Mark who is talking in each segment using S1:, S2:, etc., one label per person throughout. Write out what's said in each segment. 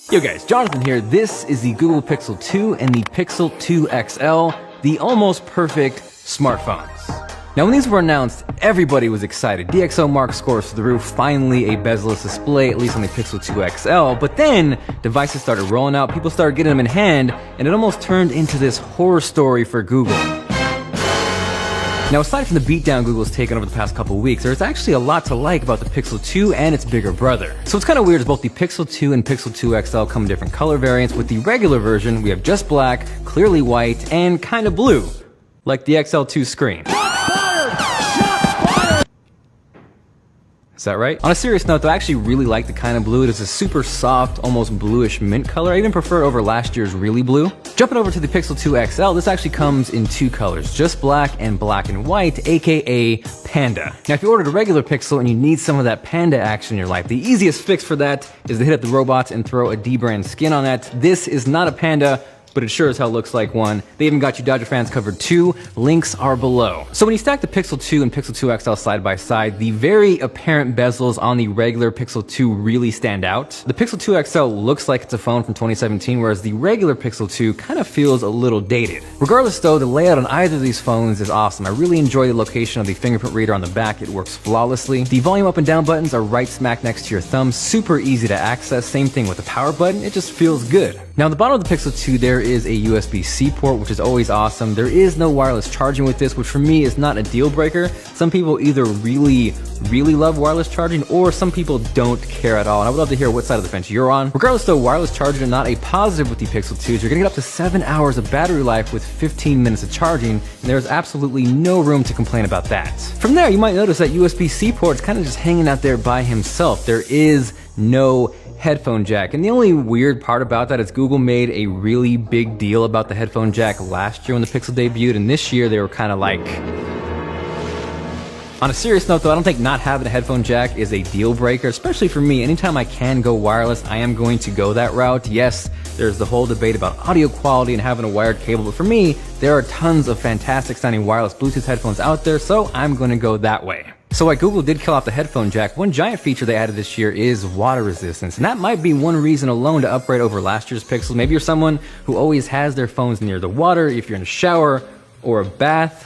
S1: Yo guys, Jonathan here. This is the Google Pixel 2 and the Pixel 2 XL, the almost perfect smartphones. Now when these were announced, everybody was excited. DxOMark scores through the roof, finally a bezel-less display, at least on the Pixel 2 XL, but then devices started rolling out, people started getting them in hand, and it almost turned into this horror story for Google. Now aside from the beatdown Google's taken over the past couple weeks, there's actually a lot to like about the Pixel 2 and its bigger brother. So what's kind of weird is both the Pixel 2 and Pixel 2 XL come in different color variants. With the regular version, we have just black, clearly white, and kind of blue, like the XL2 screen. Is that right? On a serious note though, I actually really like the kind of blue. It is a super soft, almost bluish mint color. I even prefer it over last year's really blue. Jumping over to the Pixel 2 XL, this actually comes in two colors, just black and white, aka Panda. Now if you ordered a regular Pixel and you need some of that Panda action in your life, the easiest fix for that is to hit up the robots and throw a D-brand skin on that. This is not a Panda, but it sure as hell looks like one. They even got you Dodger fans covered too. Links are below. So when you stack the Pixel 2 and Pixel 2 XL side by side, the very apparent bezels on the regular Pixel 2 really stand out. The Pixel 2 XL looks like it's a phone from 2017, whereas the regular Pixel 2 kind of feels a little dated. Regardless though, the layout on either of these phones is awesome. I really enjoy the location of the fingerprint reader on the back. It works flawlessly. The volume up and down buttons are right smack next to your thumb. Super easy to access. Same thing with the power button. It just feels good. Now on the bottom of the Pixel 2, there is a USB-C port, which is always awesome. There is no wireless charging with this, which for me is not a deal breaker. Some people either really love wireless charging, or some people don't care at all. And I would love to hear what side of the fence you're on. Regardless though, wireless charging are not a positive with the Pixel 2s. You're gonna get up to 7 hours of battery life with 15 minutes of charging, and there's absolutely no room to complain about that. From there, you might notice that USB-C port is kind of just hanging out there by himself. There is no headphone jack. And the only weird part about that is Google made a really big deal about the headphone jack last year when the Pixel debuted, and this year they were kind of like... On a serious note though, I don't think not having a headphone jack is a deal breaker, especially for me. Anytime I can go wireless, I am going to go that route. Yes, there's the whole debate about audio quality and having a wired cable, but for me, there are tons of fantastic sounding wireless Bluetooth headphones out there, so I'm going to go that way. So while Google did kill off the headphone jack, one giant feature they added this year is water resistance. And that might be one reason alone to upgrade over last year's Pixels. Maybe you're someone who always has their phones near the water, if you're in a shower or a bath.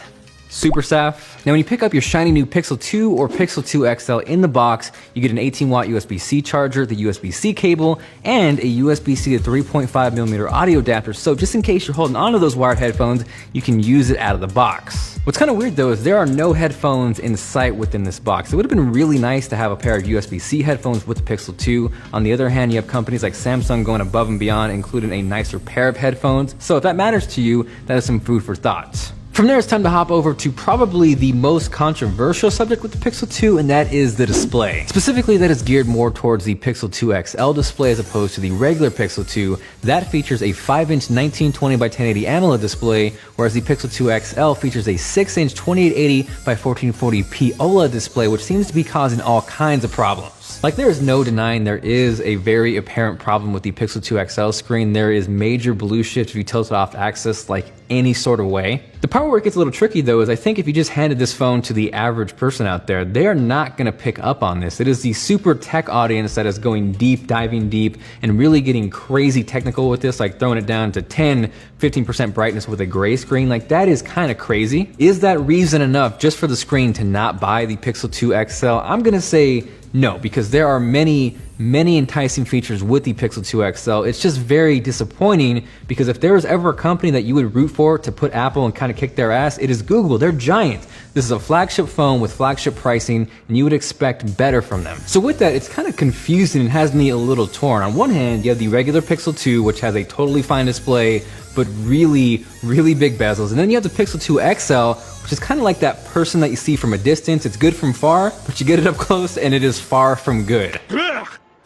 S1: Super safe. Now when you pick up your shiny new Pixel 2 or Pixel 2 XL in the box, you get an 18-watt USB-C charger, the USB-C cable, and a USB-C to 3.5mm audio adapter, so just in case you're holding onto those wired headphones, you can use it out of the box. What's kind of weird though is there are no headphones in sight within this box. It would have been really nice to have a pair of USB-C headphones with the Pixel 2. On the other hand, you have companies like Samsung going above and beyond, including a nicer pair of headphones. So if that matters to you, that is some food for thought. From there, it's time to hop over to probably the most controversial subject with the Pixel 2, and that is the display. Specifically, that is geared more towards the Pixel 2 XL display as opposed to the regular Pixel 2. That features a 5-inch 1920 by 1080 AMOLED display, whereas the Pixel 2 XL features a 6-inch 2880 by 1440p OLED display, which seems to be causing all kinds of problems. Like, there is no denying there is a very apparent problem with the Pixel 2 XL screen. There is major blue shift if you tilt it off axis like any sort of way. The part where it gets a little tricky though is I think if you just handed this phone to the average person out there, they are not gonna pick up on this. It is the super tech audience that is going deep, diving deep, and really getting crazy technical with this, like throwing it down to 10-15% brightness with a gray screen. Like, that is kind of crazy. Is that reason enough just for the screen to not buy the Pixel 2 XL? I'm gonna say no, because there are many enticing features with the Pixel 2 XL. It's just very disappointing because if there was ever a company that you would root for to put Apple and kind of kick their ass, it is Google. They're giant. This is a flagship phone with flagship pricing, and you would expect better from them. So with that, it's kind of confusing and has me a little torn. On one hand, you have the regular Pixel 2, which has a totally fine display, but really big bezels. And then you have the Pixel 2 XL, which is kind of like that person that you see from a distance. It's good from far, but you get it up close and it is far from good.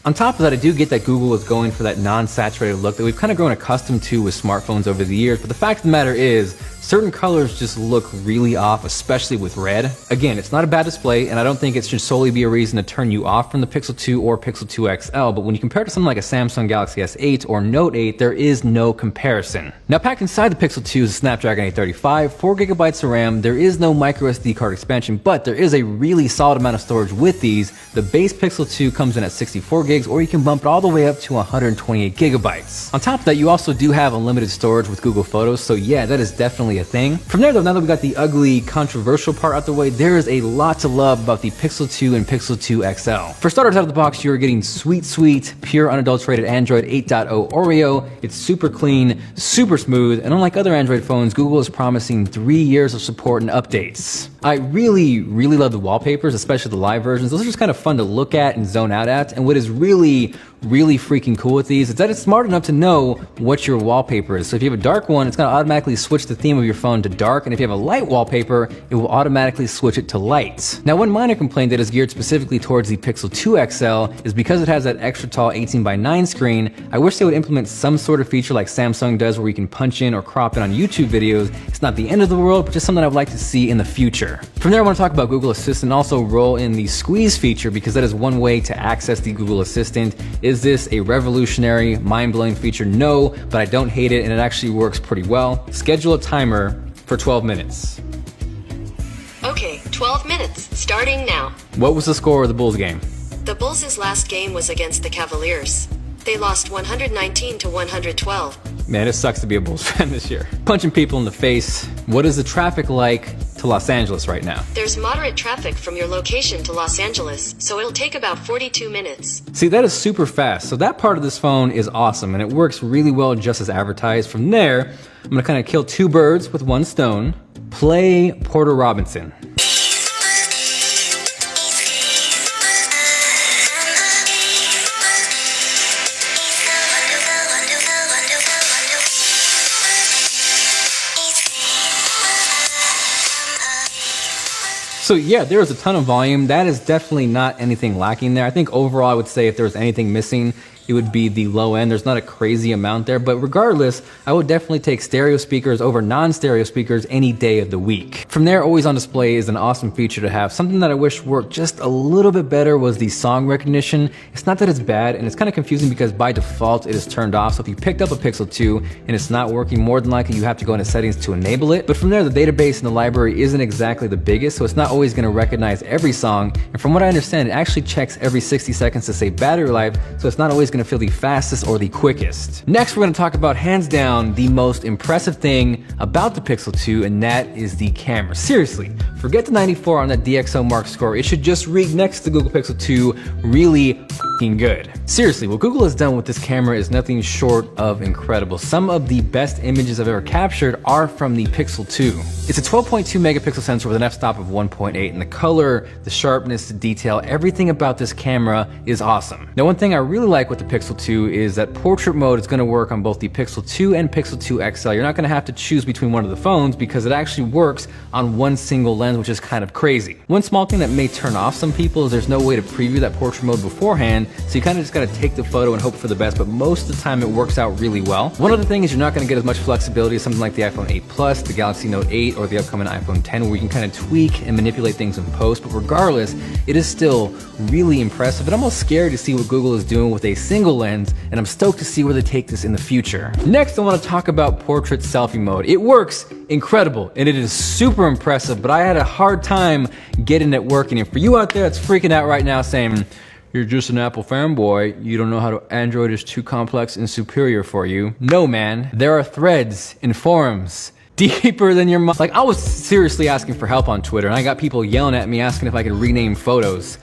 S1: On top of that, I do get that Google is going for that non-saturated look that we've kind of grown accustomed to with smartphones over the years, but the fact of the matter is, certain colors just look really off, especially with red. Again, it's not a bad display, and I don't think it should solely be a reason to turn you off from the Pixel 2 or Pixel 2 XL, but when you compare it to something like a Samsung Galaxy S8 or Note 8, there is no comparison. Now, packed inside the Pixel 2 is a Snapdragon 835, 4GB of RAM. There is no microSD card expansion, but there is a really solid amount of storage with these. The base Pixel 2 comes in at 64 gigs, or you can bump it all the way up to 128 gigabytes. On top of that, you also do have unlimited storage with Google Photos, so yeah, that is definitely a thing. From there though, now that we got the ugly, controversial part out the way, there is a lot to love about the Pixel 2 and Pixel 2 XL. For starters, out of the box, you're getting sweet, pure unadulterated Android 8.0 Oreo. It's super clean, super smooth, and unlike other Android phones, Google is promising 3 years of support and updates. I really love the wallpapers, especially the live versions. Those are just kind of fun to look at and zone out at, and what is really freaking cool with these is that it's smart enough to know what your wallpaper is. So if you have a dark one, it's going to automatically switch the theme of your phone to dark, and if you have a light wallpaper, it will automatically switch it to light. Now, one minor complaint that is geared specifically towards the Pixel 2 XL is because it has that extra tall 18:9 screen, I wish they would implement some sort of feature like Samsung does where you can punch in or crop in on YouTube videos. It's not the end of the world, but just something I'd like to see in the future. From there, I want to talk about Google Assistant and also roll in the squeeze feature, because that is one way to access the Google Assistant. Is this a revolutionary, mind-blowing feature? No, but I don't hate it, and it actually works pretty well. Schedule a timer for 12 minutes.
S2: Okay, 12 minutes, starting now.
S1: What was the score of the Bulls game?
S2: The Bulls' last game was against the Cavaliers. They lost 119 to 112.
S1: Man, it sucks to be a Bulls fan this year. Punching people in the face. What is the traffic like to Los Angeles right now?
S2: There's moderate traffic from your location to Los Angeles, so it'll take about 42 minutes.
S1: See, that is super fast. So that part of this phone is awesome, and it works really well just as advertised. From there, I'm gonna kind of kill two birds with one stone. Play Porter Robinson. So yeah, there is a ton of volume. That is definitely not anything lacking there. I think overall I would say if there was anything missing, it would be the low end. There's not a crazy amount there, but regardless, I would definitely take stereo speakers over non-stereo speakers any day of the week. From there, always on display is an awesome feature to have. Something that I wish worked just a little bit better was the song recognition. It's not that it's bad, and it's kind of confusing because by default it is turned off. So if you picked up a Pixel 2 and it's not working, more than likely you have to go into settings to enable it. But from there, the database in the library isn't exactly the biggest, so it's not always gonna recognize every song. And from what I understand, it actually checks every 60 seconds to save battery life, so it's not always gonna feel the fastest or the quickest. Next, we're gonna talk about, hands down, the most impressive thing about the Pixel 2, and that is the camera. Seriously, forget the 94 on that DxOMark score. It should just read next to Google Pixel 2 really f***ing good. Seriously, what Google has done with this camera is nothing short of incredible. Some of the best images I've ever captured are from the Pixel 2. It's a 12.2 megapixel sensor with an f-stop of 1.8, and the color, the sharpness, the detail, everything about this camera is awesome. Now, one thing I really like with the Pixel 2 is that portrait mode is gonna work on both the Pixel 2 and Pixel 2 XL. You're not gonna have to choose between one of the phones because it actually works on one single lens, which is kind of crazy. One small thing that may turn off some people is there's no way to preview that portrait mode beforehand, so you kind of just gotta take the photo and hope for the best, but most of the time it works out really well. One other thing is you're not gonna get as much flexibility as something like the iPhone 8 Plus, the Galaxy Note 8, or the upcoming iPhone 10, where you can kind of tweak and manipulate things in post, but regardless, it is still really impressive. And I'm almost scared to see what Google is doing with a single lens, and I'm stoked to see where they take this in the future. Next, I want to talk about portrait selfie mode. It works incredible, and it is super impressive, but I had a hard time getting it working. And for you out there that's freaking out right now saying, you're just an Apple fanboy, you don't know how to, Android is too complex and superior for you. No, man, there are threads and forums deeper than your mind. Like, I was seriously asking for help on Twitter, and I got people yelling at me asking if I could rename photos.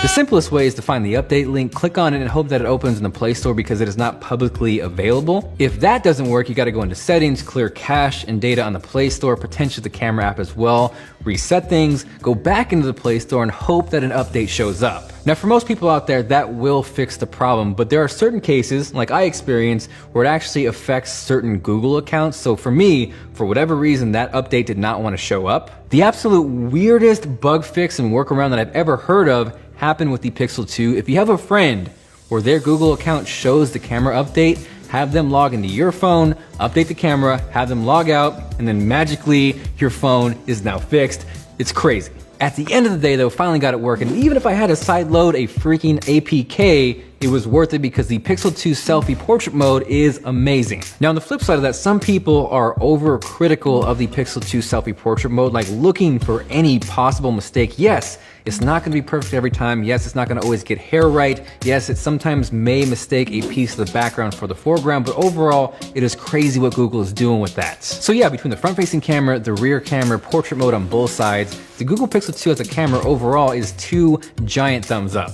S1: The simplest way is to find the update link, click on it, and hope that it opens in the Play Store because it is not publicly available. If that doesn't work, you gotta go into settings, clear cache and data on the Play Store, potentially the camera app as well, reset things, go back into the Play Store, and hope that an update shows up. Now, for most people out there, that will fix the problem, but there are certain cases, like I experienced, where it actually affects certain Google accounts. So for me, for whatever reason, that update did not want to show up. The absolute weirdest bug fix and workaround that I've ever heard of happened with the Pixel 2. If you have a friend where their Google account shows the camera update, have them log into your phone, update the camera, have them log out, and then magically your phone is now fixed. It's crazy. At the end of the day though, finally got it working. Even if I had to sideload a freaking APK, it was worth it because the Pixel 2 selfie portrait mode is amazing. Now on the flip side of that, some people are overcritical of the Pixel 2 selfie portrait mode, like looking for any possible mistake. Yes, it's not gonna be perfect every time. Yes, it's not gonna always get hair right. Yes, it sometimes may mistake a piece of the background for the foreground, but overall, it is crazy what Google is doing with that. So yeah, between the front-facing camera, the rear camera, portrait mode on both sides, the Google Pixel 2 as a camera overall is 2 giant thumbs up.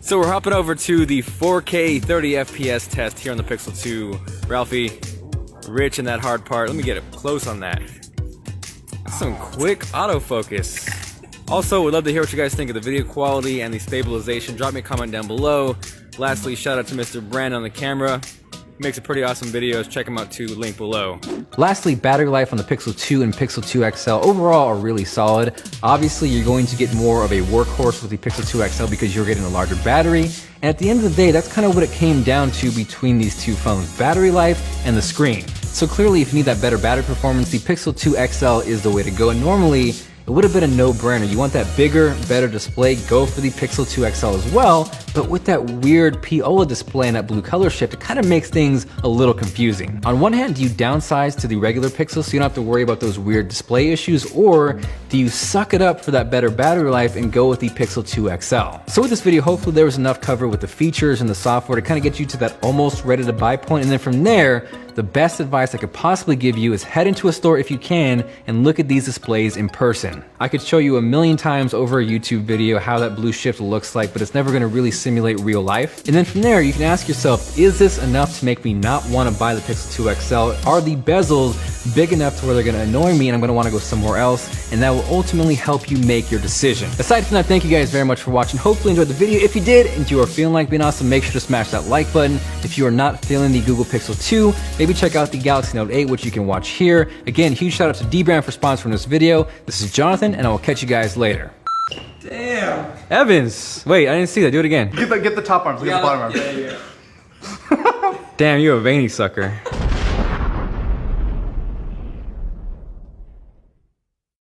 S1: So we're hopping over to the 4K 30 FPS test here on the Pixel 2. Ralphie, Rich in that hard part. Let me get up close on that. Some quick autofocus. Also, we'd love to hear what you guys think of the video quality and the stabilization. Drop me a comment down below. Lastly, shout out to Mr. Brand on the camera. He makes a pretty awesome videos. Check him out too, link below. Lastly, battery life on the Pixel 2 and Pixel 2 XL overall are really solid. Obviously, you're going to get more of a workhorse with the Pixel 2 XL because you're getting a larger battery. And at the end of the day, that's kind of what it came down to between these two phones, battery life and the screen. So clearly, if you need that better battery performance, the Pixel 2 XL is the way to go. And normally, it would have been a no-brainer. You want that bigger, better display, go for the Pixel 2 XL as well, but with that weird P-OLED display and that blue color shift, it kind of makes things a little confusing. On one hand, do you downsize to the regular Pixel so you don't have to worry about those weird display issues, or do you suck it up for that better battery life and go with the Pixel 2 XL? So with this video, hopefully there was enough covered with the features and the software to kind of get you to that almost ready to buy point, and then from there, the best advice I could possibly give you is head into a store if you can and look at these displays in person. I could show you a million times over a YouTube video how that blue shift looks like, but it's never gonna really simulate real life. And then from there, you can ask yourself, is this enough to make me not wanna buy the Pixel 2 XL? Are the bezels big enough to where they're gonna annoy me and I'm gonna wanna go somewhere else? And that will ultimately help you make your decision. Aside from that, thank you guys very much for watching. Hopefully you enjoyed the video. If you did and you are feeling like being awesome, make sure to smash that like button. If you are not feeling the Google Pixel 2, maybe check out the Galaxy Note 8, which you can watch here. Again, huge shout out to Dbrand for sponsoring this video. This is Jonathan, and I will catch you guys later.
S3: Damn.
S1: Evans! Wait, I didn't see that. Do it again.
S3: Get the top arms. Get the bottom arms.
S1: Damn, you're a veiny sucker.